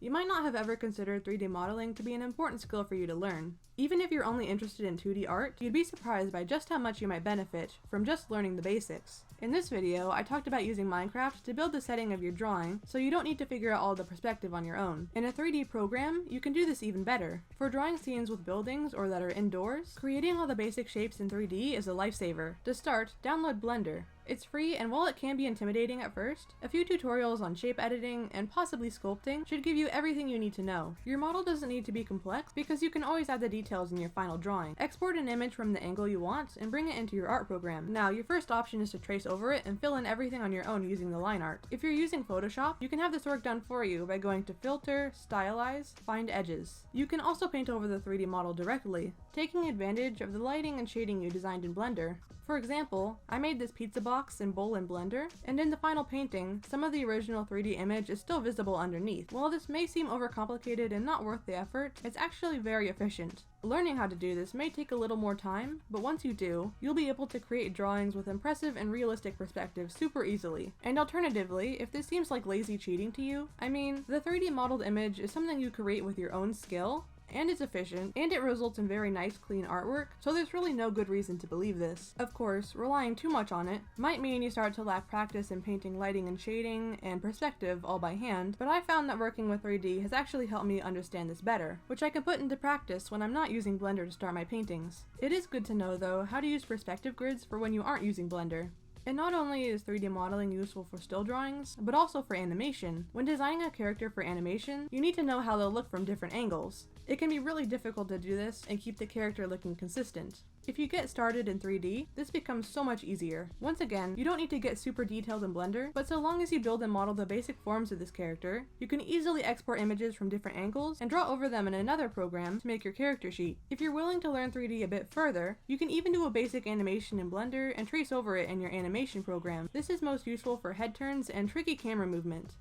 you might not have ever considered 3D modeling to be an important skill for you to learn. Even if you're only interested in 2D art, you'd be surprised by just how much you might benefit from just learning the basics. In this video, I talked about using Minecraft to build the setting of your drawing, so you don't need to figure out all the perspective on your own. In a 3D program, you can do this even better. For drawing scenes with buildings or that are indoors, creating all the basic shapes in 3D is a lifesaver. To start, download Blender. It's free, and while it can be intimidating at first, a few tutorials on shape editing and possibly sculpting should give you everything you need to know. Your model doesn't need to be complex because you can always add the details in your final drawing. Export an image from the angle you want and bring it into your art program. Now, your first option is to trace over it and fill in everything on your own using the line art. If you're using Photoshop, you can have this work done for you by going to Filter, Stylize, Find Edges. You can also paint over the 3D model directly, taking advantage of the lighting and shading you designed in Blender. For example, I made this pizza box and bowl in Blender, and in the final painting, some of the original 3D image is still visible underneath. While this may seem overcomplicated and not worth the effort, it's actually very efficient. Learning how to do this may take a little more time, but once you do, you'll be able to create drawings with impressive and realistic perspectives super easily. And alternatively, if this seems like lazy cheating to you, I mean, the 3D modeled image is something you create with your own skill, and it's efficient, and it results in very nice, clean artwork, so there's really no good reason to believe this. Of course, relying too much on it might mean you start to lack practice in painting lighting and shading and perspective all by hand, but I found that working with 3D has actually helped me understand this better, which I can put into practice when I'm not using Blender to start my paintings. It is good to know, though, how to use perspective grids for when you aren't using Blender. And not only is 3D modeling useful for still drawings, but also for animation. When designing a character for animation, you need to know how they'll look from different angles. It can be really difficult to do this and keep the character looking consistent. If you get started in 3D, this becomes so much easier. Once again, you don't need to get super detailed in Blender, but so long as you build and model the basic forms of this character, you can easily export images from different angles and draw over them in another program to make your character sheet. If you're willing to learn 3D a bit further, you can even do a basic animation in Blender and trace over it in your animation program. This is most useful for head turns and tricky camera movement.